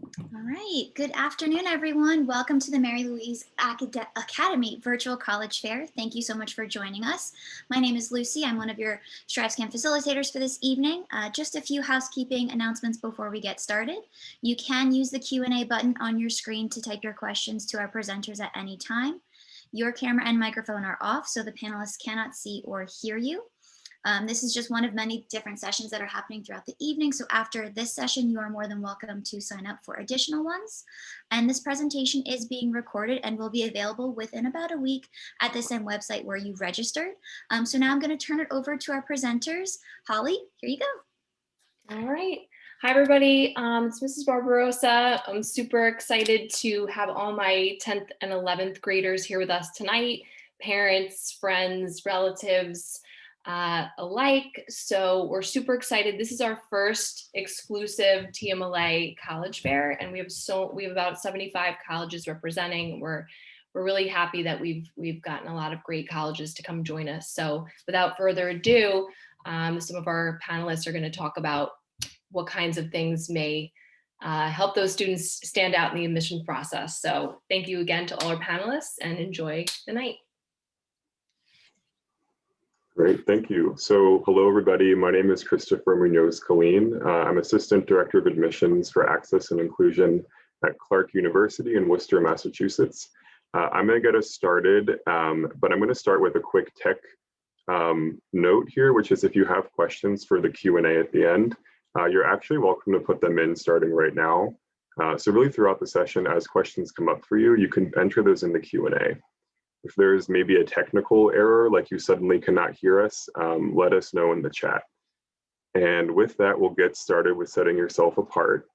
All right. Good afternoon, everyone. Welcome to the Mary Louise Academy Virtual College Fair. Thank you so much for joining us. My name is Lucy. I'm one of your StriveScan facilitators for this evening. Just a few housekeeping announcements before we get started. You can use the Q&A button on your screen to type your questions to our presenters at any time. Your camera and microphone are off, so the panelists cannot see or hear you. This is just one of many different sessions that are happening throughout the evening. So after this session, you are more than welcome to sign up for additional ones. And this presentation is being recorded and will be available within about a week at the same website where you registered. So now I'm going to turn it over to our presenters. Holly, here you go. All right. Hi, everybody. It's Mrs. Barbarossa. I'm super excited to have all my 10th and 11th graders here with us tonight, parents, friends, relatives alike. So we're super excited. This is our first exclusive TMLA college fair, and we have about 75 colleges representing. We're really happy that we've gotten a lot of great colleges to come join us. So without further ado, some of our panelists are going to talk about what kinds of things may help those students stand out in the admission process. So thank you again to all our panelists and enjoy the night. Great, thank you. So hello everybody, my name is Christopher Munoz-Colleen. I'm Assistant Director of Admissions for Access and Inclusion at Clark University in Worcester, Massachusetts. I'm gonna get us started, but I'm gonna start with a quick tech note here, which is if you have questions for the Q&A at the end, you're actually welcome to put them in starting right now. So really throughout the session, as questions come up for you, you can enter those in the Q&A. If there's maybe a technical error, like you suddenly cannot hear us, let us know in the chat. And with that, we'll get started with setting yourself apart.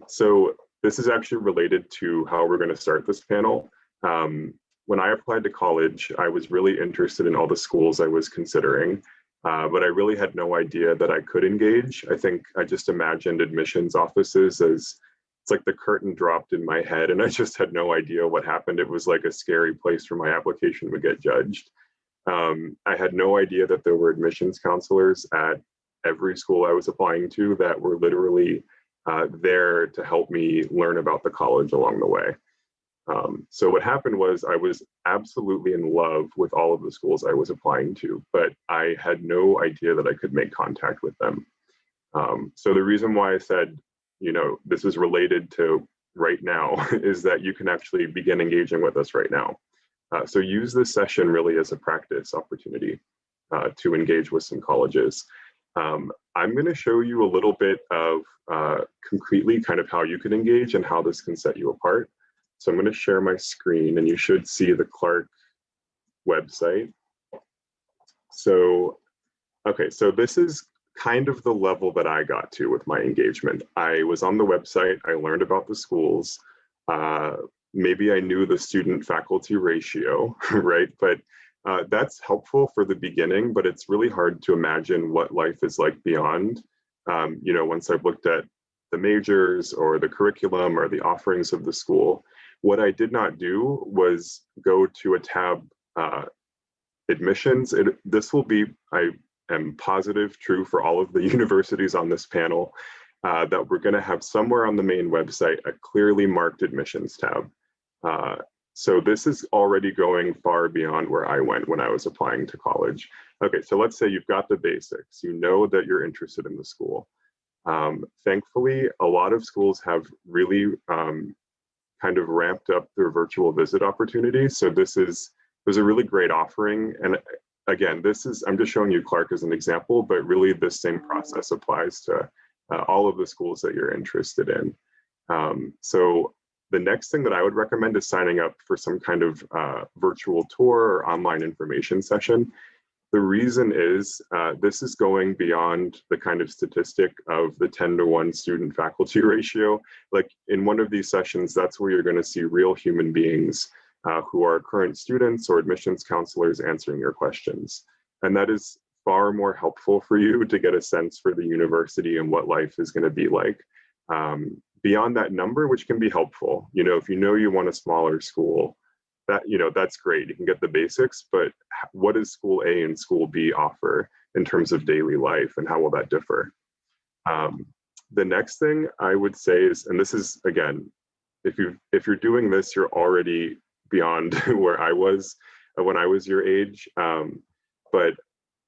So this is actually related to how we're going to start this panel. When I applied to college, I was really interested in all the schools I was considering, but I really had no idea that I could engage. I think I just imagined admissions offices as it's like the curtain dropped in my head and I just had no idea what happened. It was like a scary place where my application would get judged. I had no idea that there were admissions counselors at every school I was applying to that were literally there to help me learn about the college along the way. So what happened was I was absolutely in love with all of the schools I was applying to, but I had no idea that I could make contact with them. So the reason why I said, you know, this is related to right now is that you can actually begin engaging with us right now. So use this session really as a practice opportunity to engage with some colleges. I'm going to show you a little bit of concretely kind of how you can engage and how this can set you apart. So I'm going to share my screen and you should see the Clark website. So, okay, so this is kind of the level that I got to with my engagement. I was on the website, I learned about the schools, maybe I knew the student faculty ratio, right? But that's helpful for the beginning, but it's really hard to imagine what life is like beyond. You know, once I've looked at the majors or the curriculum or the offerings of the school, what I did not do was go to a tab, admissions. This will be, I am positive, true for all of the universities on this panel, that we're going to have somewhere on the main website a clearly marked admissions tab. So this is already going far beyond where I went when I was applying to college. Okay, so let's say you've got the basics, you know that you're interested in the school. Thankfully, a lot of schools have really kind of ramped up their virtual visit opportunities. So this was a really great offering. And again, I'm just showing you Clark as an example, but really this same process applies to all of the schools that you're interested in. So the next thing that I would recommend is signing up for some kind of virtual tour or online information session. The reason is this is going beyond the kind of statistic of the 10-to-1 student faculty ratio. Like in one of these sessions, that's where you're going to see real human beings who are current students or admissions counselors answering your questions. And that is far more helpful for you to get a sense for the university and what life is going to be like. Beyond that number, which can be helpful, you know, if you know you want a smaller school, that, you know, that's great, you can get the basics, but what does school A and school B offer in terms of daily life and how will that differ? The next thing I would say is, and this is again, if you're doing this, you're already beyond where I was when I was your age. But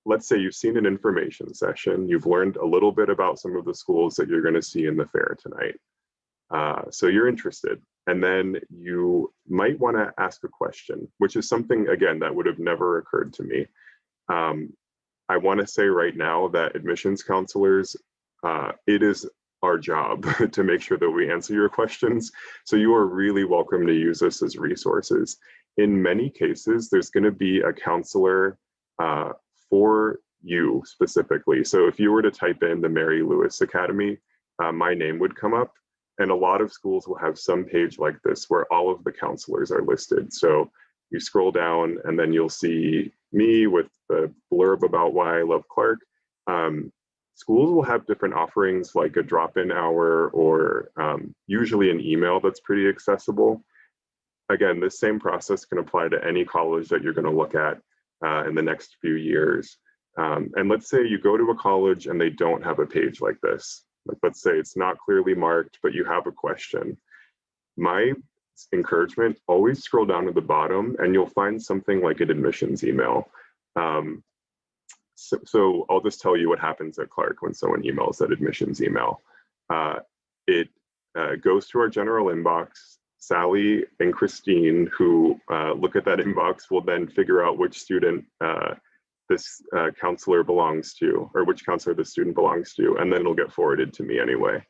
let's say you've seen an information session, you've learned a little bit about some of the schools that you're going to see in the fair tonight. So you're interested, and then you might want to ask a question, which is something, again, that would have never occurred to me. I want to say right now that admissions counselors, it is our job to make sure that we answer your questions. So you are really welcome to use us as resources. In many cases, there's going to be a counselor for you specifically. So if you were to type in the Mary Lewis Academy, my name would come up. And a lot of schools will have some page like this where all of the counselors are listed. So you scroll down and then you'll see me with the blurb about why I love Clark. Schools will have different offerings like a drop-in hour or usually an email that's pretty accessible. Again, this same process can apply to any college that you're going to look at in the next few years. And let's say you go to a college and they don't have a page like this. Like, let's say it's not clearly marked, but you have a question. My encouragement, always scroll down to the bottom and you'll find something like an admissions email. So I'll just tell you what happens at Clark when someone emails that admissions email. It goes to our general inbox. Sally and Christine, who look at that inbox, will then figure out which student this counselor belongs to, or which counselor the student belongs to, and then it'll get forwarded to me anyway.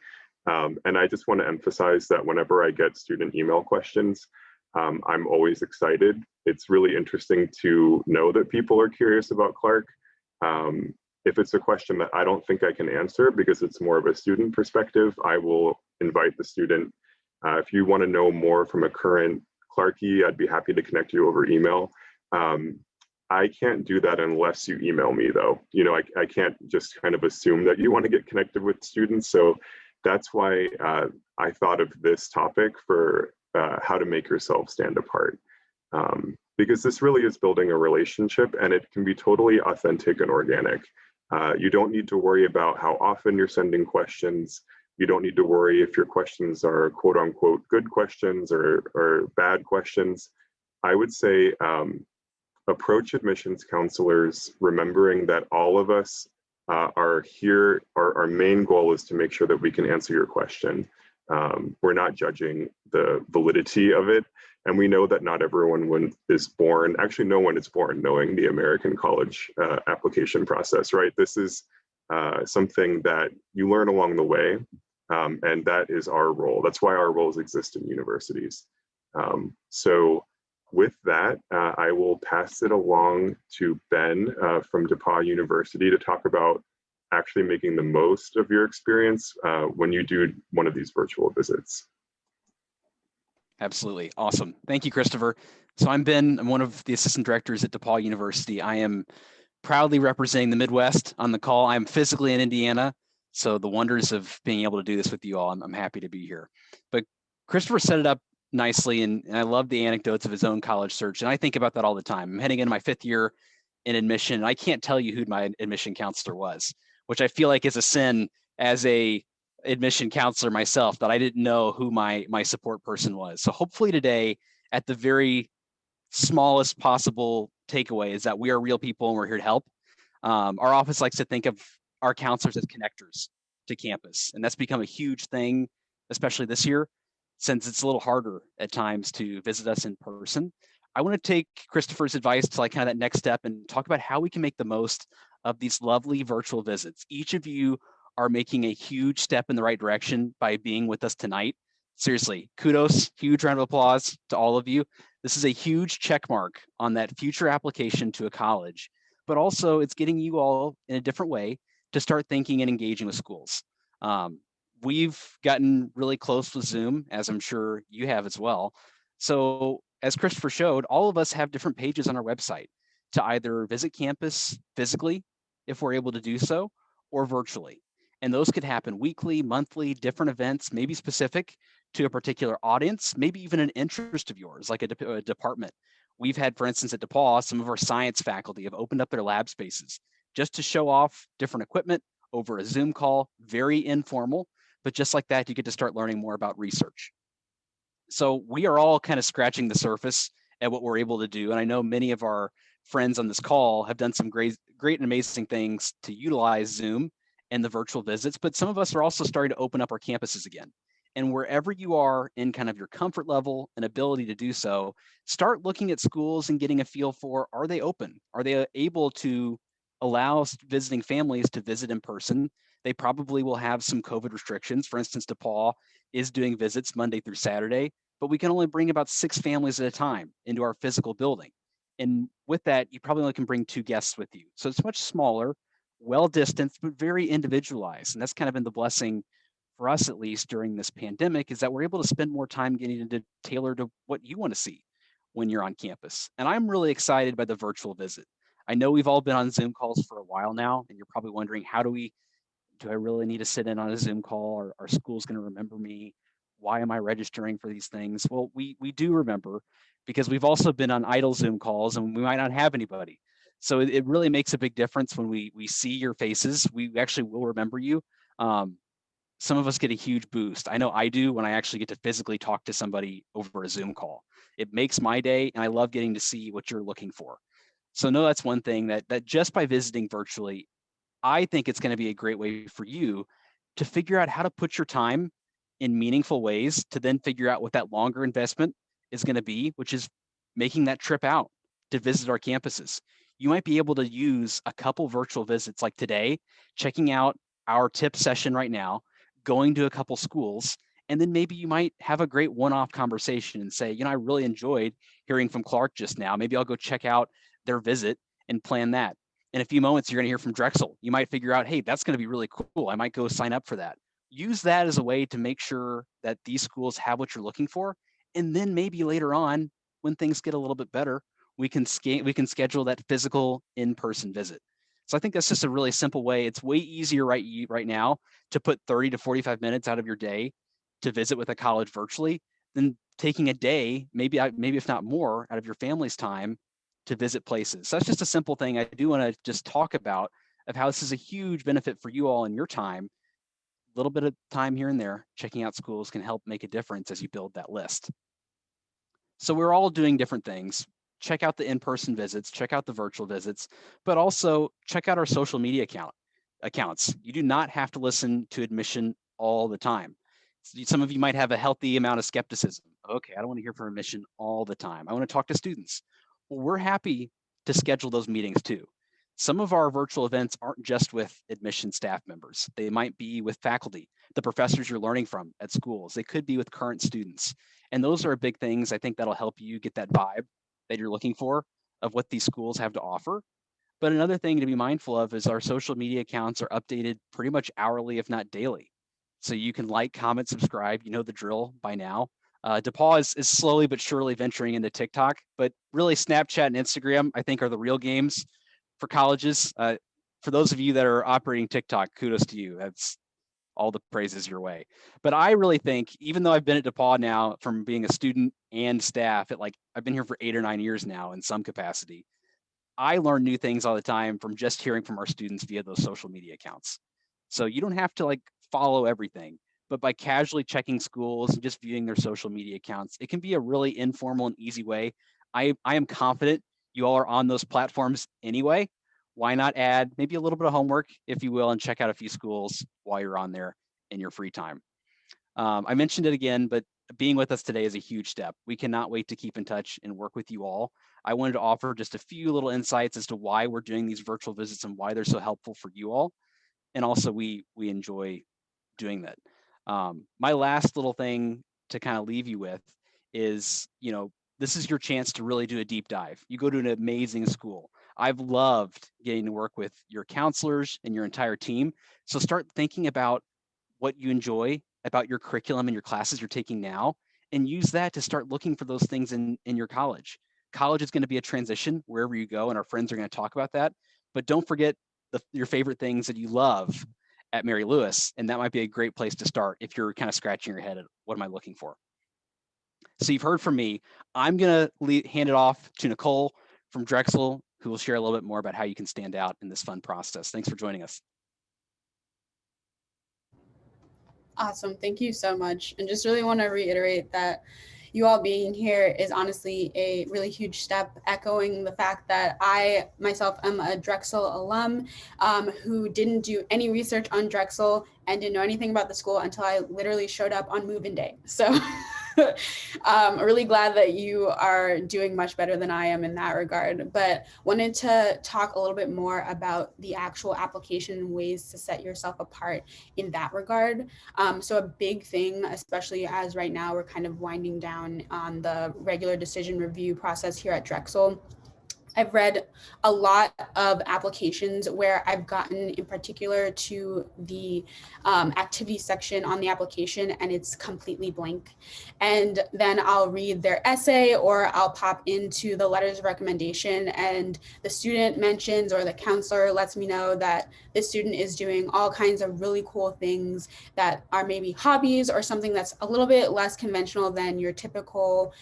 And I just want to emphasize that whenever I get student email questions, I'm always excited. It's really interesting to know that people are curious about Clark. If it's a question that I don't think I can answer because it's more of a student perspective, I will invite the student. If you want to know more from a current Clarkie, I'd be happy to connect you over email. I can't do that unless you email me, though. You know, I can't just kind of assume that you want to get connected with students. So that's why I thought of this topic for how to make yourself stand apart. Because this really is building a relationship and it can be totally authentic and organic. You don't need to worry about how often you're sending questions. You don't need to worry if your questions are quote unquote good questions or bad questions. I would say approach admissions counselors remembering that all of us are here. Our main goal is to make sure that we can answer your question. We're not judging the validity of it. And we know that not everyone is born, actually no one is born knowing the American college application process, right? This is something that you learn along the way, and that is our role. That's why our roles exist in universities. So with that, I will pass it along to Ben from DePauw University to talk about actually making the most of your experience when you do one of these virtual visits. Absolutely. Awesome. Thank you, Christopher. So I'm Ben. I'm one of the assistant directors at DePauw University. I am proudly representing the Midwest on the call. I'm physically in Indiana, so the wonders of being able to do this with you all, I'm happy to be here. But Christopher set it up nicely, and I love the anecdotes of his own college search, and I think about that all the time. I'm heading into my 5th year in admission, and I can't tell you who my admission counselor was, which I feel like is a sin as a admission counselor myself, that I didn't know who my support person was. So hopefully today, at the very smallest possible takeaway, is that we are real people and we're here to help. Our office likes to think of our counselors as connectors to campus, and that's become a huge thing, especially this year, since it's a little harder at times to visit us in person. I want to take Christopher's advice to like kind of that next step and talk about how we can make the most of these lovely virtual visits. Each of you are making a huge step in the right direction by being with us tonight. Seriously, kudos, huge round of applause to all of you. This is a huge check mark on that future application to a college, but also it's getting you all in a different way to start thinking and engaging with schools. We've gotten really close with Zoom, as I'm sure you have as well. So as Christopher showed, all of us have different pages on our website to either visit campus physically, if we're able to do so, or virtually. And those could happen weekly, monthly, different events, maybe specific to a particular audience, maybe even an interest of yours, like a department. We've had, for instance, at DePauw, some of our science faculty have opened up their lab spaces just to show off different equipment over a Zoom call, very informal. but just like that, you get to start learning more about research. So we are all kind of scratching the surface at what we're able to do. And I know many of our friends on this call have done some great and amazing things to utilize Zoom and the virtual visits, but some of us are also starting to open up our campuses again. And wherever you are in kind of your comfort level and ability to do so, start looking at schools and getting a feel for, are they open? Are they able to allow visiting families to visit in person? They probably will have some COVID restrictions. For instance, DePaul is doing visits Monday through Saturday, but we can only bring about 6 families at a time into our physical building. And with that, you probably only can bring 2 guests with you. So it's much smaller, well distanced, but very individualized. And that's kind of been the blessing for us, at least during this pandemic, is that we're able to spend more time getting into tailor to what you want to see when you're on campus. And I'm really excited by the virtual visit. I know we've all been on Zoom calls for a while now, and you're probably wondering, do I really need to sit in on a Zoom call? Or are schools going to remember me? Why am I registering for these things? Well, we do remember, because we've also been on idle Zoom calls and we might not have anybody. So it really makes a big difference when we see your faces. We actually will remember you. Some of us get a huge boost. I know I do when I actually get to physically talk to somebody over a Zoom call. It makes my day, and I love getting to see what you're looking for. So no, that's one thing that just by visiting virtually, I think it's going to be a great way for you to figure out how to put your time in meaningful ways to then figure out what that longer investment is going to be, which is making that trip out to visit our campuses. You might be able to use a couple virtual visits like today, checking out our tip session right now, going to a couple schools, and then maybe you might have a great one-off conversation and say, I really enjoyed hearing from Clark just now. Maybe I'll go check out their visit and plan that. In a few moments, you're going to hear from Drexel. You might figure out, hey, that's going to be really cool. I might go sign up for that. Use that as a way to make sure that these schools have what you're looking for. And then maybe later on, when things get a little bit better, we can schedule that physical in-person visit. So I think that's just a really simple way. It's way easier right now to put 30 to 45 minutes out of your day to visit with a college virtually than taking a day, maybe if not more, out of your family's time to visit places. So that's just a simple thing I do want to just talk about, of how this is a huge benefit for you all in your time. A little bit of time here and there checking out schools can help make a difference as you build that list. So we're all doing different things. Check out the in-person visits, check out the virtual visits, but also check out our social media accounts. You do not have to listen to admission all the time. Some of you might have a healthy amount of skepticism. Okay, I don't want to hear from admission all the time. I want to talk to students. Well, we're happy to schedule those meetings too. Some of our virtual events aren't just with admission staff members. They might be with faculty, the professors you're learning from at schools. They could be with current students. And those are big things, I think, that'll help you get that vibe that you're looking for of what these schools have to offer. But another thing to be mindful of is our social media accounts are updated pretty much hourly, if not daily. So you can like, comment, subscribe. You know the drill by now. DePaul is slowly but surely venturing into TikTok, but really Snapchat and Instagram, I think, are the real games for colleges. For those of you that are operating TikTok, kudos to you. That's all the praises your way. But I really think, even though I've been at DePaul now from being a student and staff I've been here for 8 or 9 years now in some capacity, I learn new things all the time from just hearing from our students via those social media accounts. So you don't have to follow everything, but by casually checking schools and just viewing their social media accounts, it can be a really informal and easy way. I am confident you all are on those platforms anyway. Why not add maybe a little bit of homework, if you will, and check out a few schools while you're on there in your free time. I mentioned it again, but being with us today is a huge step. We cannot wait to keep in touch and work with you all. I wanted to offer just a few little insights as to why we're doing these virtual visits and why they're so helpful for you all. And also we enjoy doing that. My last little thing to kind of leave you with is, this is your chance to really do a deep dive. You go to an amazing school. I've loved getting to work with your counselors and your entire team. So start thinking about what you enjoy about your curriculum and your classes you're taking now, and use that to start looking for those things in your college. College is going to be a transition wherever you go, and our friends are going to talk about that. But don't forget your favorite things that you love at Mary Louis, and that might be a great place to start if you're kind of scratching your head at what am I looking for. So you've heard from me. I'm going to hand it off to Nicole from Drexel, who will share a little bit more about how you can stand out in this fun process. Thanks for joining us. Awesome. Thank you so much. And just really want to reiterate that you all being here is honestly a really huge step, echoing the fact that I myself am a Drexel alum who didn't do any research on Drexel and didn't know anything about the school until I literally showed up on move-in day. So really glad that you are doing much better than I am in that regard, but wanted to talk a little bit more about the actual application and ways to set yourself apart in that regard. So a big thing, especially as right now we're kind of winding down on the regular decision review process here at Drexel, I've read a lot of applications where I've gotten in particular to the activity section on the application and it's completely blank. And then I'll read their essay or I'll pop into the letters of recommendation and the student mentions or the counselor lets me know that this student is doing all kinds of really cool things that are maybe hobbies or something that's a little bit less conventional than your typical,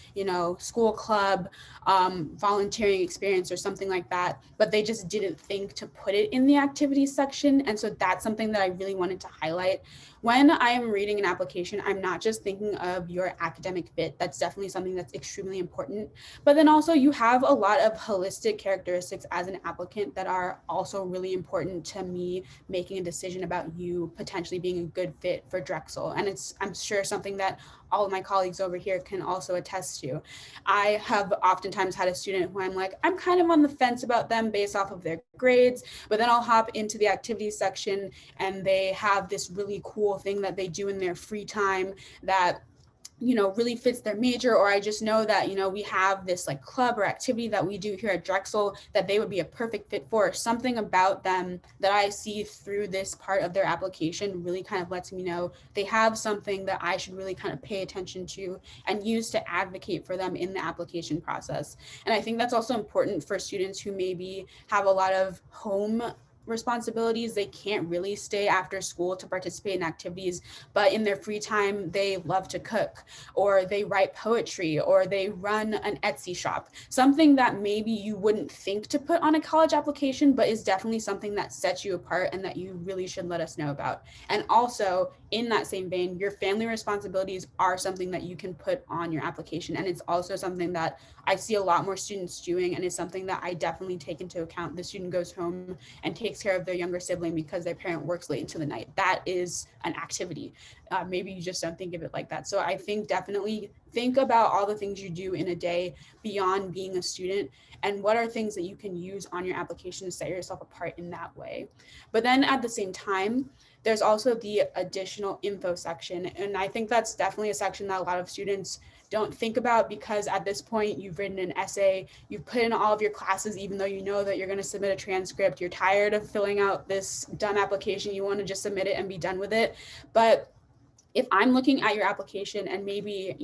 school club volunteering experience or something like that, but they just didn't think to put it in the activities section. And so that's something that I really wanted to highlight. When I am reading an application, I'm not just thinking of your academic fit. That's definitely something that's extremely important. But then also you have a lot of holistic characteristics as an applicant that are also really important to me making a decision about you potentially being a good fit for Drexel. And it's, I'm sure, something that all of my colleagues over here can also attest to. I have oftentimes had a student who I'm like, I'm kind of on the fence about them based off of their grades, but then I'll hop into the activities section and they have this really cool thing that they do in their free time that really fits their major, or I just know that, we have this like club or activity that we do here at Drexel that they would be a perfect fit for. Something about them that I see through this part of their application really kind of lets me know they have something that I should really kind of pay attention to and use to advocate for them in the application process. And I think that's also important for students who maybe have a lot of home responsibilities. They can't really stay after school to participate in activities, but in their free time, they love to cook, or they write poetry, or they run an Etsy shop, something that maybe you wouldn't think to put on a college application, but is definitely something that sets you apart and that you really should let us know about. And also, in that same vein, your family responsibilities are something that you can put on your application. And it's also something that I see a lot more students doing, and is something that I definitely take into account. The student goes home and takes care of their younger sibling because their parent works late into the night. That is an activity. Maybe you just don't think of it like that. So I think definitely think about all the things you do in a day beyond being a student, and what are things that you can use on your application to set yourself apart in that way. But then at the same time, there's also the additional info section. And I think that's definitely a section that a lot of students don't think about, because at this point you've written an essay, you've put in all of your classes, even though you know that you're going to submit a transcript, you're tired of filling out this dumb application, you want to just submit it and be done with it. But if I'm looking at your application and maybe,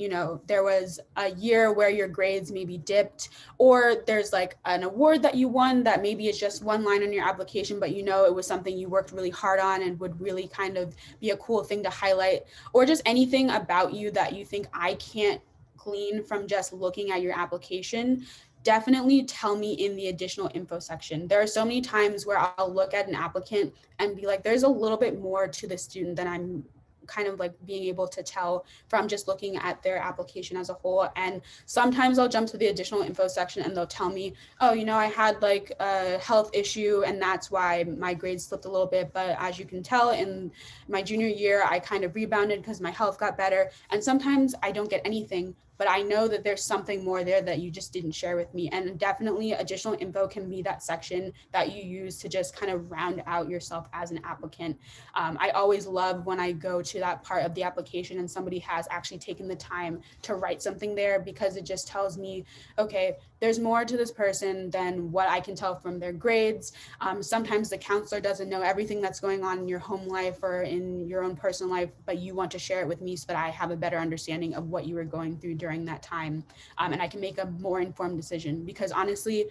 there was a year where your grades maybe dipped, or there's like an award that you won that maybe is just one line on your application, but it was something you worked really hard on and would really kind of be a cool thing to highlight, or just anything about you that you think I can't glean from just looking at your application, definitely tell me in the additional info section. There are so many times where I'll look at an applicant and be like, there's a little bit more to the student than I'm kind of like being able to tell from just looking at their application as a whole. And sometimes I'll jump to the additional info section and they'll tell me, oh, I had like a health issue and that's why my grades slipped a little bit. But as you can tell, in my junior year, I kind of rebounded because my health got better. And sometimes I don't get anything, but I know that there's something more there that you just didn't share with me. And definitely additional info can be that section that you use to just kind of round out yourself as an applicant. I always love when I go to that part of the application and somebody has actually taken the time to write something there, because it just tells me, okay, there's more to this person than what I can tell from their grades. Sometimes the counselor doesn't know everything that's going on in your home life or in your own personal life, but you want to share it with me so that I have a better understanding of what you were going through during that time. And I can make a more informed decision, because honestly,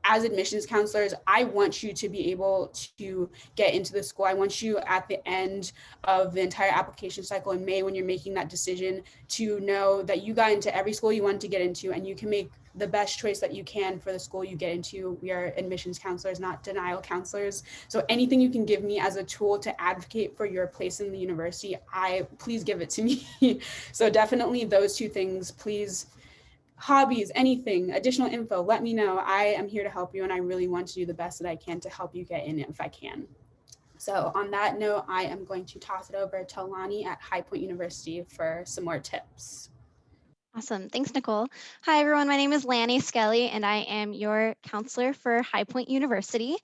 as admissions counselors, I want you to be able to get into the school. I want you at the end of the entire application cycle in May, when you're making that decision, to know that you got into every school you wanted to get into, and you can make the best choice that you can for the school you get into. We are admissions counselors, not denial counselors. So anything you can give me as a tool to advocate for your place in the university, please give it to me. So definitely those two things, please. Hobbies, anything, additional info, let me know. I am here to help you, and I really want to do the best that I can to help you get in if I can. So on that note, I am going to toss it over to Lonnie at High Point University for some more tips. Awesome. Thanks, Nicole. Hi, everyone. My name is Lanny Skelly, and I am your counselor for High Point University.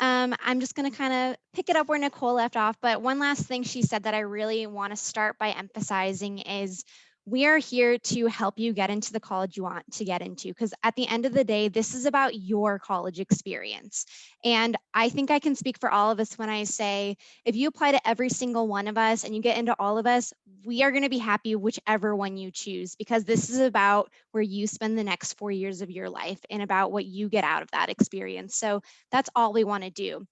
I'm just going to kind of pick it up where Nicole left off, but one last thing she said that I really want to start by emphasizing is we are here to help you get into the college you want to get into, because at the end of the day, this is about your college experience. And I think I can speak for all of us when I say, if you apply to every single one of us and you get into all of us, we are going to be happy whichever one you choose, because this is about where you spend the next 4 years of your life and about what you get out of that experience. So that's all we want to do.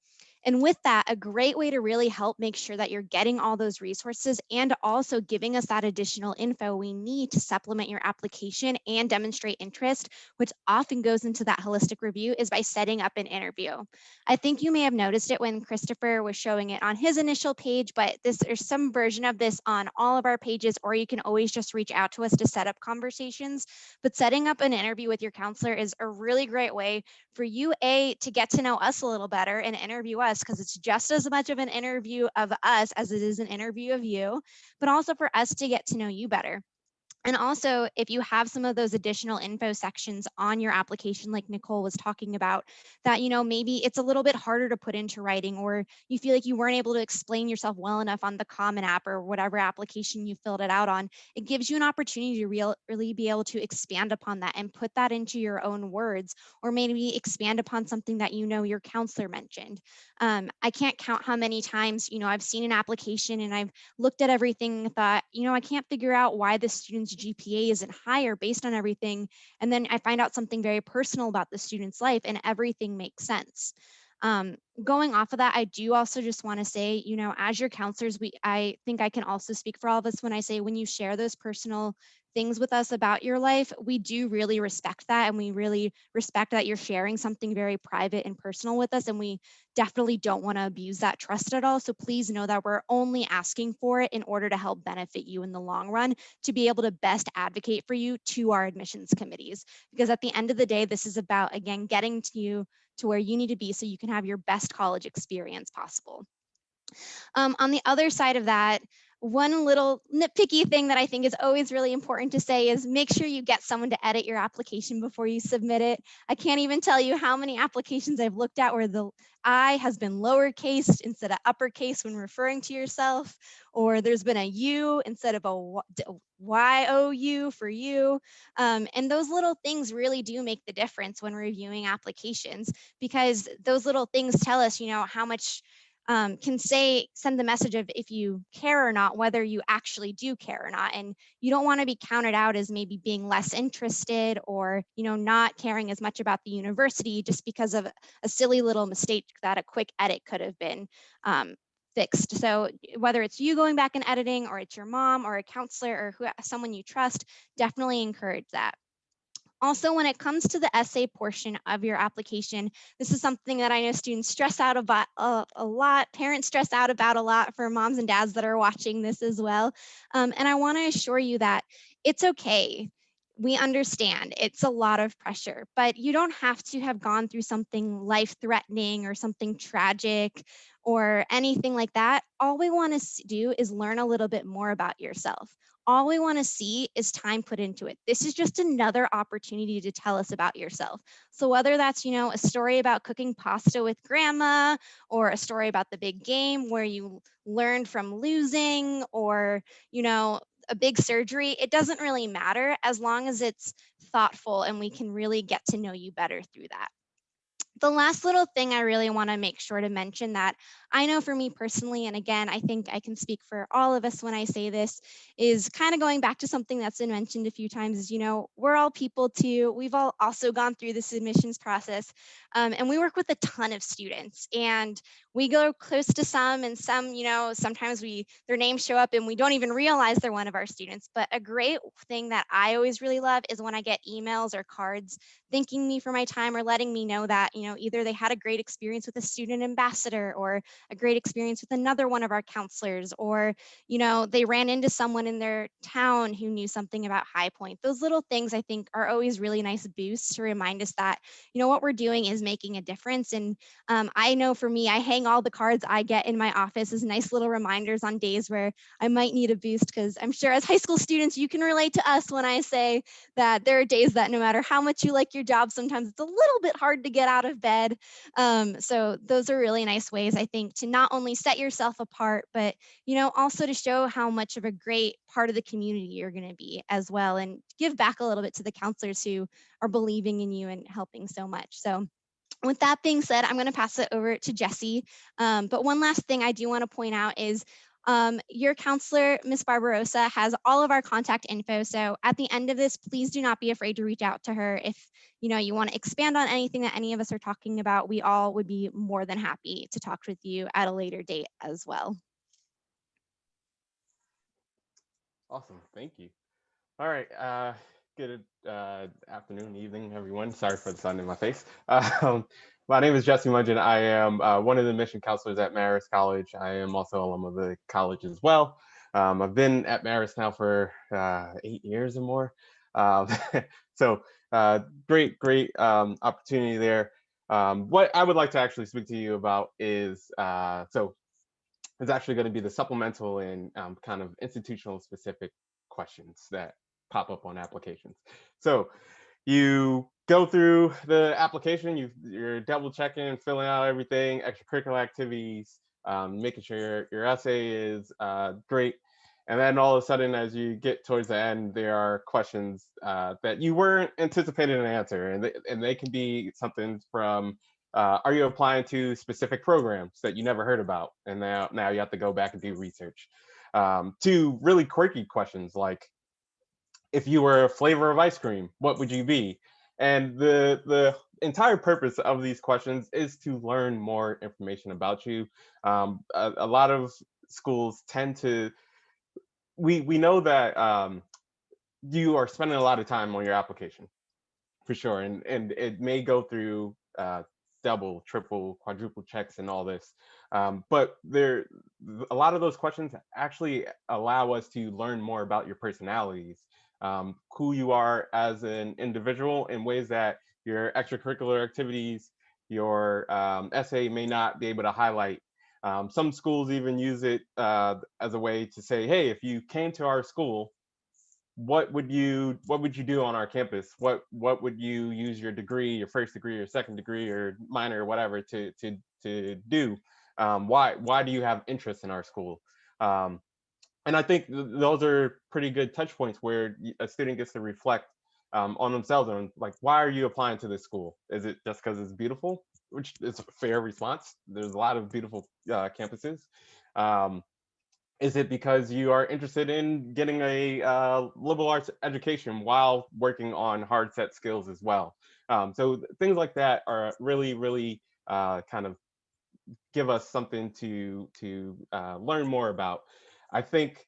And with that, a great way to really help make sure that you're getting all those resources and also giving us that additional info we need to supplement your application and demonstrate interest, which often goes into that holistic review, is by setting up an interview. I think you may have noticed it when Christopher was showing it on his initial page, but there's some version of this on all of our pages, or you can always just reach out to us to set up conversations. But setting up an interview with your counselor is a really great way for you, to get to know us a little better and interview us, because it's just as much of an interview of us as it is an interview of you, but also for us to get to know you better. And also, if you have some of those additional info sections on your application, like Nicole was talking about, that, maybe it's a little bit harder to put into writing, or you feel like you weren't able to explain yourself well enough on the Common App or whatever application you filled it out on, it gives you an opportunity to really be able to expand upon that and put that into your own words, or maybe expand upon something that your counselor mentioned. I can't count how many times, I've seen an application and I've looked at everything and thought, I can't figure out why the student's GPA isn't higher based on everything. And then I find out something very personal about the student's life and everything makes sense. Going off of that, I do also just want to say, as your counselors, I think I can also speak for all of us when I say, when you share those personal things with us about your life, we do really respect that. And we really respect that you're sharing something very private and personal with us. And we definitely don't want to abuse that trust at all. So please know that we're only asking for it in order to help benefit you in the long run, to be able to best advocate for you to our admissions committees. Because at the end of the day, this is about, again, getting to you to where you need to be so you can have your best college experience possible. On the other side of that, one little nitpicky thing that I think is always really important to say is make sure you get someone to edit your application before you submit it. I can't even tell you how many applications I've looked at where the I has been lowercase instead of uppercase when referring to yourself, or there's been a U instead of a Y-O-U for you. And those little things really do make the difference when reviewing applications, because those little things tell us, how much can send the message of if you care or not, whether you actually do care or not. And you don't want to be counted out as maybe being less interested, or, not caring as much about the university just because of a silly little mistake that a quick edit could have been fixed. So whether it's you going back and editing, or it's your mom or a counselor or someone you trust, definitely encourage that. Also, when it comes to the essay portion of your application, this is something that I know students stress out about a lot, parents stress out about a lot, for moms and dads that are watching this as well. And I want to assure you that it's okay. We understand it's a lot of pressure, but you don't have to have gone through something life-threatening or something tragic or anything like that. All we want to do is learn a little bit more about yourself. All we want to see is time put into it. This is just another opportunity to tell us about yourself. So whether that's, a story about cooking pasta with grandma, or a story about the big game where you learned from losing, or, a big surgery, it doesn't really matter as long as it's thoughtful and we can really get to know you better through that. The last little thing I really want to make sure to mention that I know for me personally, and again, I think I can speak for all of us when I say this, is kind of going back to something that's been mentioned a few times is, we're all people too. We've all also gone through this admissions process, and we work with a ton of students, and we go close to some, and some, sometimes their names show up and we don't even realize they're one of our students. But a great thing that I always really love is when I get emails or cards thanking me for my time or letting me know that, either they had a great experience with a student ambassador or a great experience with another one of our counselors, or, they ran into someone in their town who knew something about High Point. Those little things I think are always really nice boosts to remind us that, what we're doing is making a difference. And I know for me, I hang all the cards I get in my office as nice little reminders on days where I might need a boost, because I'm sure as high school students, you can relate to us when I say that there are days that no matter how much you like your job, sometimes it's a little bit hard to get out of bed. So those are really nice ways, I think, to not only set yourself apart, but, also to show how much of a great part of the community you're going to be as well, and give back a little bit to the counselors who are believing in you and helping so much. So with that being said, I'm going to pass it over to Jesse. But one last thing I do want to point out is your counselor, Ms. Barbarossa, has all of our contact info. So at the end of this, please do not be afraid to reach out to her. If you want to expand on anything that any of us are talking about, we all would be more than happy to talk with you at a later date as well. Awesome, thank you. All right, good afternoon, evening, everyone. Sorry for the sun in my face. My name is Jesse Mudgeon. I am one of the admission counselors at Marist College. I am also alum of the college as well. I've been at Marist now for 8 years or more. So great opportunity there. What I would like to actually speak to you about is, it's actually going to be the supplemental and kind of institutional specific questions that pop up on applications. So you go through the application, you're double checking, filling out everything, extracurricular activities, making sure your essay is great. And then all of a sudden, as you get towards the end, there are questions that you weren't anticipating an answer. And they can be something from, are you applying to specific programs that you never heard about? And now you have to go back and do research. To really quirky questions like, if you were a flavor of ice cream, what would you be? And the entire purpose of these questions is to learn more information about you. A lot of schools tend to, we know that you are spending a lot of time on your application, for sure, and it may go through double, triple, quadruple checks and all this. But a lot of those questions actually allow us to learn more about your personalities, who you are as an individual, in ways that your extracurricular activities, your essay may not be able to highlight. Some schools even use it as a way to say, hey, if you came to our school, what would you do on our campus? What would you use your degree, your first degree, your second degree, or minor, or whatever, to do? Why do you have interest in our school? And I think those are pretty good touch points where a student gets to reflect on themselves, and like, why are you applying to this school? Is it just because it's beautiful? Which is a fair response. There's a lot of beautiful campuses. Is it because you are interested in getting a liberal arts education while working on hard set skills as well? So things like that are really kind of give us something to learn more about. I think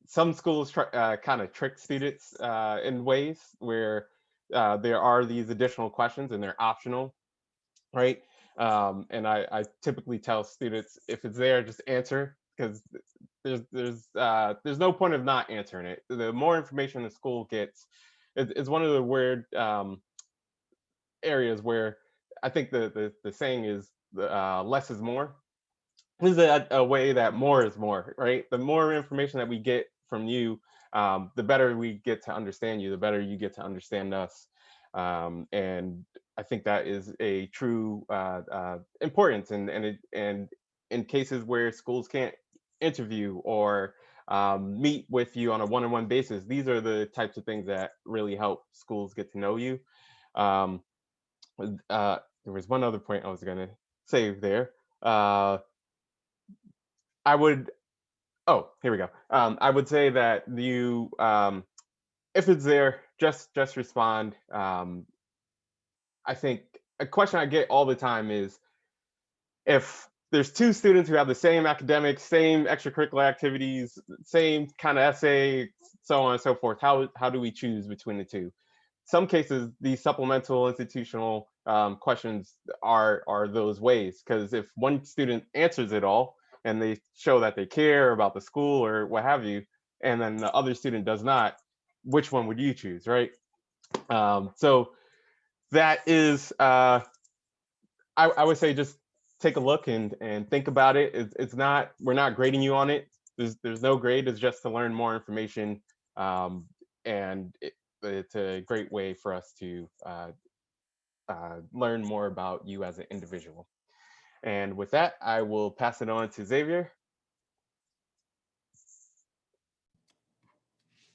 some schools kind of trick students in ways where there are these additional questions and they're optional, right? And I typically tell students, if it's there, just answer, because there's no point of not answering it. The more information the school gets, it's one of the weird areas where I think the saying is less is more. This is a way that more is more, right? The more information that we get from you, the better we get to understand you, the better you get to understand us. And I think that is a true importance, and in cases where schools can't interview or meet with you on a one-on-one basis, these are the types of things that really help schools get to know you. There was one other point I was going to say there. Uh, I would, oh, here we go. I would say that you, if it's there, just respond. I think a question I get all the time is, if there's two students who have the same academics, same extracurricular activities, same kind of essay, so on and so forth, how do we choose between the two? Some cases, these supplemental institutional questions are those ways, because if one student answers it all and they show that they care about the school or what have you, and then the other student does not, which one would you choose, right? So that is, I would say, just take a look and think about it. It's not, we're not grading you on it. There's no grade. It's just to learn more information, and it's a great way for us to learn more about you as an individual. And with that, I will pass it on to Xavier.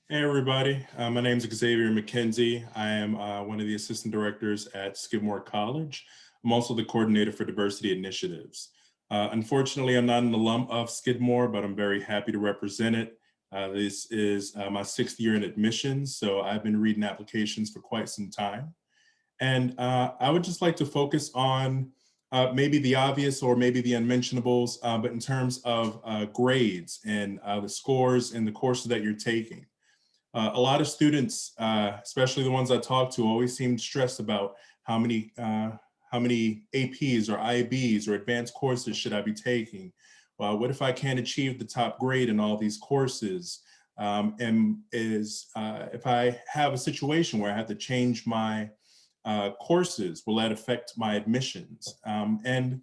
Hey everybody, my name is Xavier McKenzie. I am one of the assistant directors at Skidmore College. I'm also the coordinator for diversity initiatives. Unfortunately, I'm not an alum of Skidmore, but I'm very happy to represent it. This is my 6th year in admissions, so I've been reading applications for quite some time. And I would just like to focus on maybe the obvious or maybe the unmentionables, but in terms of grades and the scores and the courses that you're taking. A lot of students, especially the ones I talk to, always seem stressed about how many APs or IBs or advanced courses should I be taking? What if I can't achieve the top grade in all these courses? If I have a situation where I have to change my courses, will that affect my admissions? And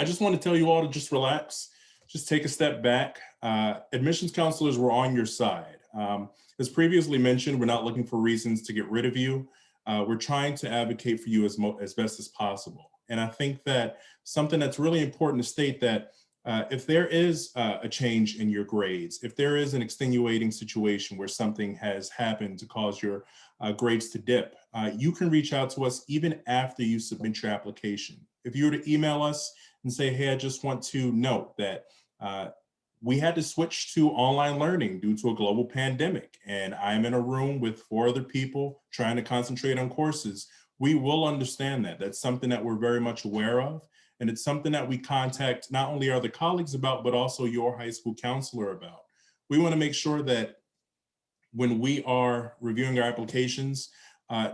I just want to tell you all to just relax, just take a step back. Admissions counselors were on your side. As previously mentioned, we're not looking for reasons to get rid of you. We're trying to advocate for you as best as possible. And I think that something that's really important to state that if there is a change in your grades, if there is an extenuating situation where something has happened to cause your grades to dip, you can reach out to us even after you submit your application. If you were to email us and say, hey, I just want to note that we had to switch to online learning due to a global pandemic, and I'm in a room with 4 other people trying to concentrate on courses, we will understand that. That's something that we're very much aware of, and it's something that we contact not only our other colleagues about, but also your high school counselor about. We want to make sure that when we are reviewing our applications,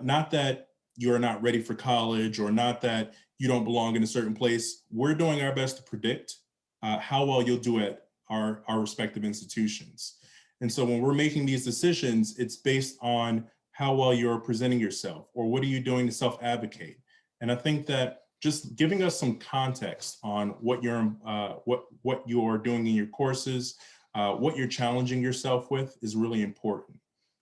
not that you're not ready for college or not that you don't belong in a certain place, we're doing our best to predict how well you'll do at our respective institutions. And so when we're making these decisions, it's based on how well you're presenting yourself or what are you doing to self-advocate. And I think that just giving us some context on what you're doing in your courses, what you're challenging yourself with is really important.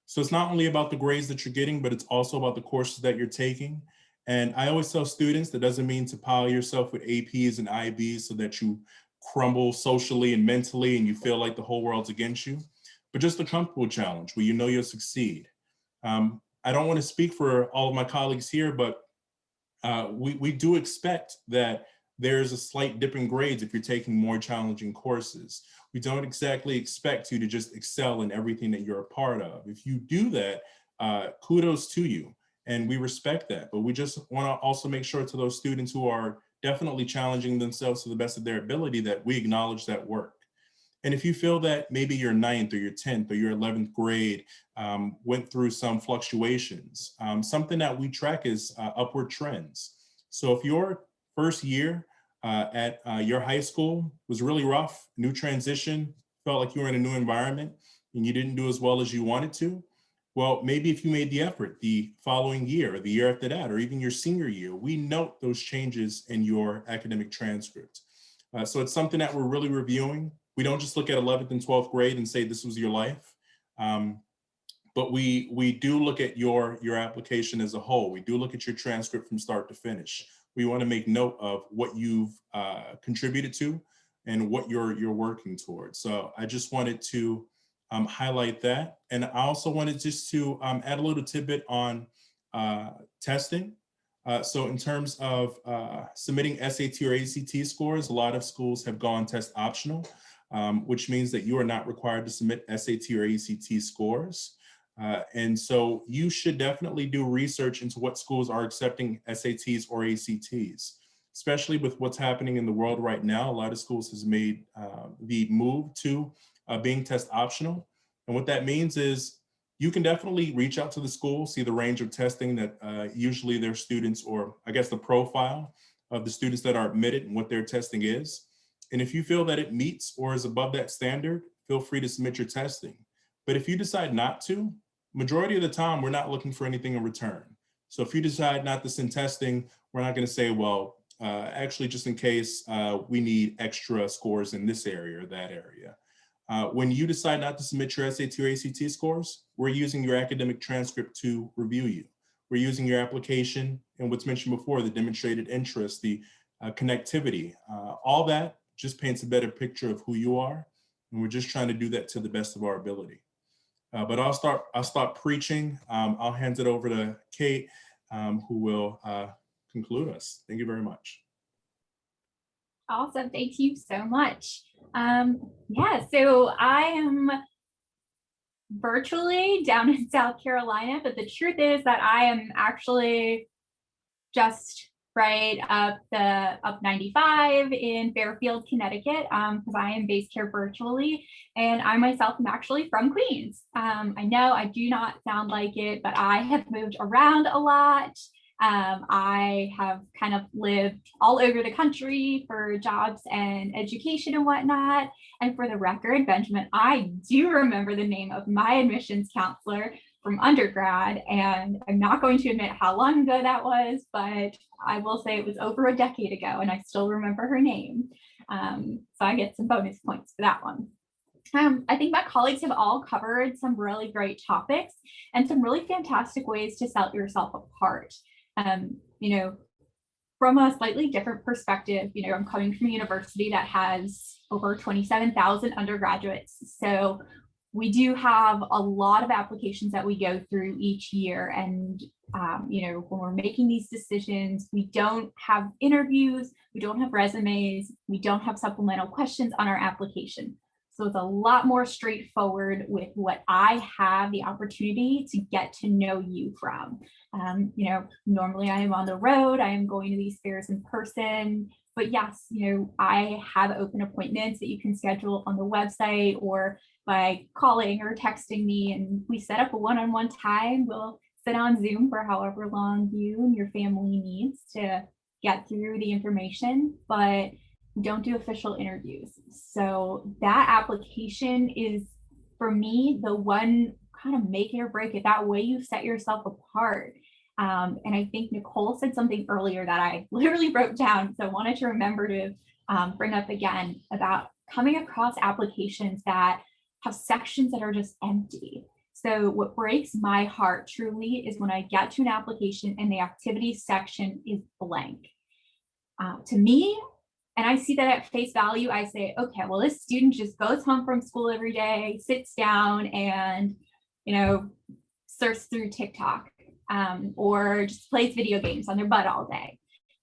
So it's not only about the grades that you're getting, but it's also about the courses that you're taking. And I always tell students that doesn't mean to pile yourself with APs and IBs so that you crumble socially and mentally and you feel like the whole world's against you, but just a comfortable challenge where you know you'll succeed. I don't want to speak for all of my colleagues here, but we do expect that there's a slight dip in grades if you're taking more challenging courses. We don't exactly expect you to just excel in everything that you're a part of. If you do that, kudos to you, and we respect that. But we just want to also make sure to those students who are definitely challenging themselves to the best of their ability that we acknowledge that work. And if you feel that maybe your 9th or your 10th or your 11th grade went through some fluctuations, something that we track is upward trends. So if your first year at your high school was really rough, new transition, felt like you were in a new environment and you didn't do as well as you wanted to, well, maybe if you made the effort the following year or the year after that, or even your senior year, we note those changes in your academic transcript. So it's something that we're really reviewing. We don't just look at 11th and 12th grade and say this was your life, but we do look at your application as a whole. We do look at your transcript from start to finish. We want to make note of what you've contributed to and what you're working towards. So I just wanted to highlight that. And I also wanted just to add a little tidbit on testing. So in terms of submitting SAT or ACT scores, a lot of schools have gone test optional, which means that you are not required to submit SAT or ACT scores. And so you should definitely do research into what schools are accepting SATs or ACTs, especially with what's happening in the world right now. A lot of schools has made the move to being test optional. And what that means is you can definitely reach out to the school, see the range of testing that usually their students, or I guess the profile of the students that are admitted and what their testing is. And if you feel that it meets or is above that standard, feel free to submit your testing. But if you decide not to, majority of the time, we're not looking for anything in return. So if you decide not to send testing, we're not going to say, well, actually, just in case we need extra scores in this area or that area. When you decide not to submit your SAT or ACT scores, we're using your academic transcript to review you. We're using your application and what's mentioned before, the demonstrated interest, the connectivity, all that just paints a better picture of who you are. And we're just trying to do that to the best of our ability. But I'll stop preaching. I'll hand it over to Kate, who will conclude us. Thank you very much. Awesome. Thank you so much. Yeah, so I am virtually down in South Carolina, but the truth is that I am actually just right up 95 in Fairfield, Connecticut, because I am based here virtually, and I myself am actually from Queens. I know I do not sound like it, but I have moved around a lot. I have kind of lived all over the country for jobs and education and whatnot. And for the record, Benjamin, I do remember the name of my admissions counselor from undergrad, and I'm not going to admit how long ago that was, but I will say it was over a decade ago, and I still remember her name. So I get some bonus points for that one. I think my colleagues have all covered some really great topics and some really fantastic ways to set yourself apart. You know, from a slightly different perspective, you know, I'm coming from a university that has over 27,000 undergraduates. So we do have a lot of applications that we go through each year. And, you know, when we're making these decisions, we don't have interviews, we don't have resumes, we don't have supplemental questions on our application. So it's a lot more straightforward with what I have the opportunity to get to know you from. You know, normally I am on the road, I am going to these fairs in person, but yes, you know, I have open appointments that you can schedule on the website or by calling or texting me, and we set up a one-on-one time. We'll sit on Zoom for however long you and your family needs to get through the information, but don't do official interviews. So that application is, for me, the one kind of make it or break it. That way you set yourself apart. And I think Nicole said something earlier that I literally wrote down, so I wanted to remember to bring up again about coming across applications that have sections that are just empty. So what breaks my heart truly is when I get to an application and the activities section is blank. To me, and I see that at face value, I say, okay, well, this student just goes home from school every day, sits down and, you know, surfs through TikTok, or just plays video games on their butt all day,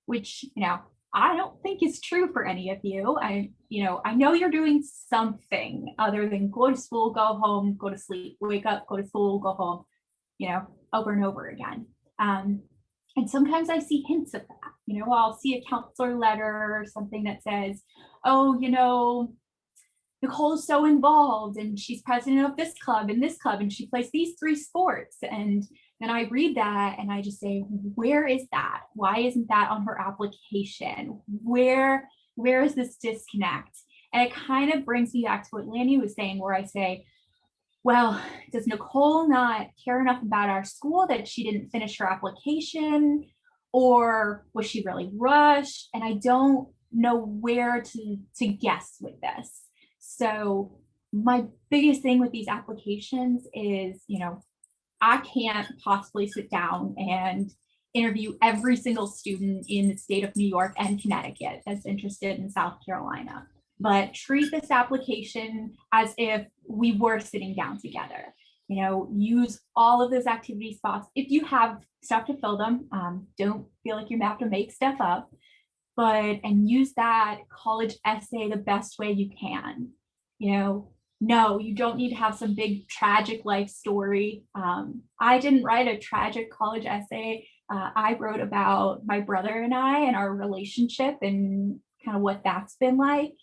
which, you know, I don't think is true for any of you. I know you're doing something other than go to school, go home, go to sleep, wake up, go to school, go home, you know, over and over again. And sometimes I see hints of that. You know, I'll see a counselor letter or something that says, oh, you know, Nicole is so involved and she's president of this club and she plays these 3 sports. And then I read that and I just say, where is that? Why isn't that on her application? Where is this disconnect? And it kind of brings me back to what Lanny was saying, where I say, well, does Nicole not care enough about our school that she didn't finish her application? Or was she really rushed? And I don't know where to guess with this. So my biggest thing with these applications is, you know, I can't possibly sit down and interview every single student in the state of New York and Connecticut that's interested in South Carolina, but treat this application as if we were sitting down together. Use all of those activity spots. If you have stuff to fill them, don't feel like you have to make stuff up, and use that college essay the best way you can. No, you don't need to have some big tragic life story. I didn't write a tragic college essay. I wrote about my brother and I and our relationship and kind of what that's been like.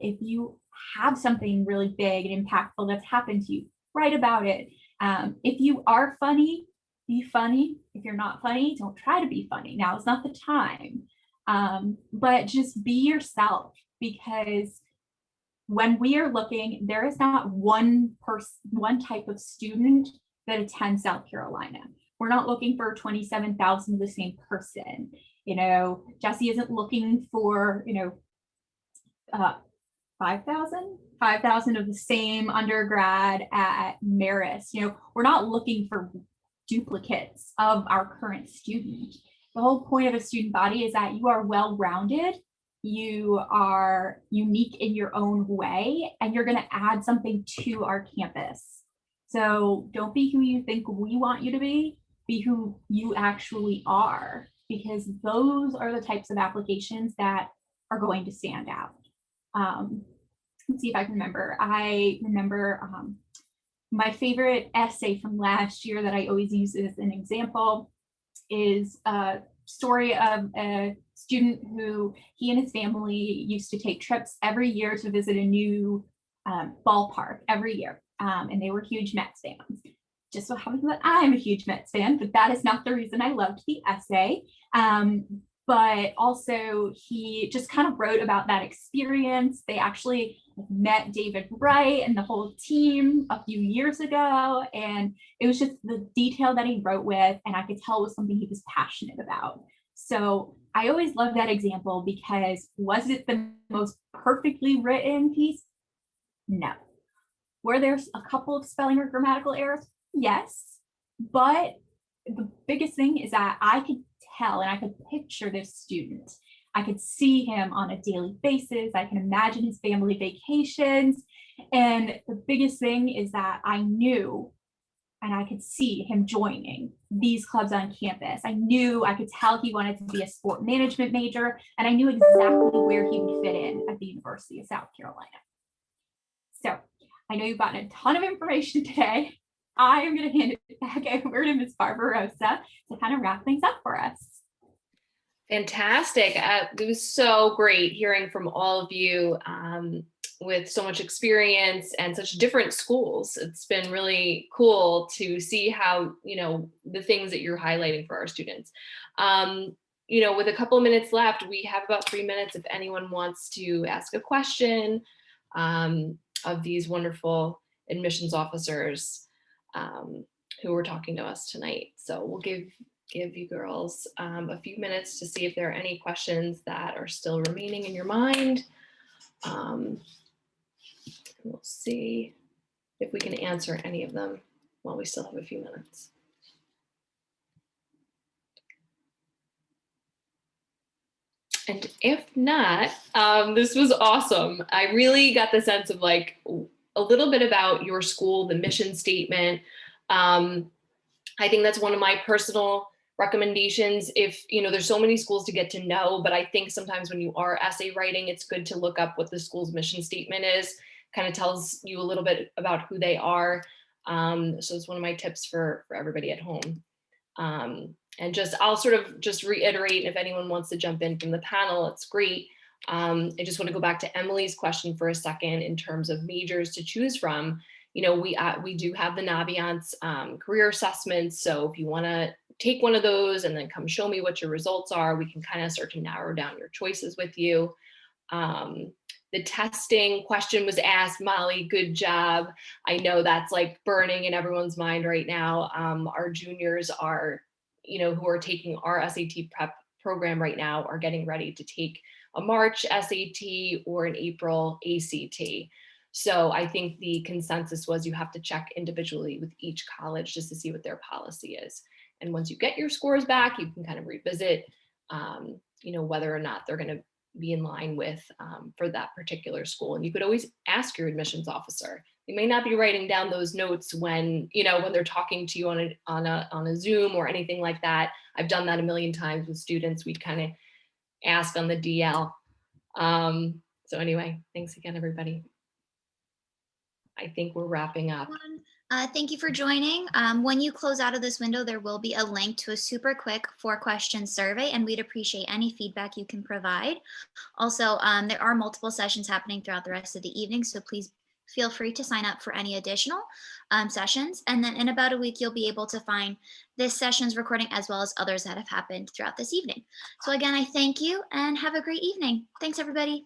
If you have something really big and impactful that's happened to you, write about it. If you are funny, be funny. If you're not funny, don't try to be funny. Now is not the time. But just be yourself, because when we are looking, there is not one type of student that attends South Carolina. We're not looking for 27,000 of the same person. Jesse isn't looking for, 5,000 of the same undergrad at Marist. We're not looking for duplicates of our current student. The whole point of a student body is that you are well-rounded, you are unique in your own way, and you're going to add something to our campus. So don't be who you think we want you to be who you actually are, because those are the types of applications that are going to stand out. Let's see if I can remember. I remember my favorite essay from last year that I always use as an example is a story of a student who he and his family used to take trips every year to visit a new ballpark every year. And they were huge Mets fans. Just so happens that I'm a huge Mets fan, but that is not the reason I loved the essay. But also he just kind of wrote about that experience. They actually met David Wright and the whole team a few years ago. And it was just the detail that he wrote with, and I could tell it was something he was passionate about. So I always love that example, because was it the most perfectly written piece? No. Were there a couple of spelling or grammatical errors? Yes. But the biggest thing is that I could tell and I could picture this student. I could see him on a daily basis. I can imagine his family vacations. And the biggest thing is that I knew and I could see him joining these clubs on campus. I could tell he wanted to be a sport management major, and I knew exactly where he would fit in at the University of South Carolina. So I know you've gotten a ton of information today. I am going to hand it back over to Ms. Barbarossa to kind of wrap things up for us. Fantastic. It was so great hearing from all of you with so much experience and such different schools. It's been really cool to see how, the things that you're highlighting for our students. With a couple of minutes left, we have about 3 minutes if anyone wants to ask a question of these wonderful admissions officers who are talking to us tonight. So we'll give you girls a few minutes to see if there are any questions that are still remaining in your mind. We'll see if we can answer any of them while we still have a few minutes. And if not, this was awesome. I really got the sense of like a little bit about your school, the mission statement. I think that's one of my personal recommendations. If, there's so many schools to get to know, but I think sometimes when you are essay writing, it's good to look up what the school's mission statement is. Kind of tells you a little bit about who they are. So it's one of my tips for everybody at home. And I'll sort of just reiterate, if anyone wants to jump in from the panel, it's great. I just want to go back to Emily's question for a second in terms of majors to choose from. We do have the Naviance career assessments. So if you want to take one of those and then come show me what your results are, we can kind of start to narrow down your choices with you. The testing question was asked, Molly, good job. I know that's like burning in everyone's mind right now. Our juniors are, who are taking our SAT prep program right now are getting ready to take a March SAT or an April ACT. So I think the consensus was you have to check individually with each college just to see what their policy is. And once you get your scores back, you can kind of revisit, whether or not they're going to be in line with for that particular school. And you could always ask your admissions officer, They may not be writing down those notes when, when they're talking to you on a Zoom or anything like that. I've done that a million times with students. We'd kind of ask on the DL. So anyway, thanks again, everybody. I think we're wrapping up. Thank you for joining. When you close out of this window, there will be a link to a super quick 4-question survey, and we'd appreciate any feedback you can provide. Also, there are multiple sessions happening throughout the rest of the evening, so please feel free to sign up for any additional sessions. And then in about a week, you'll be able to find this session's recording as well as others that have happened throughout this evening. So again, I thank you and have a great evening. Thanks, everybody.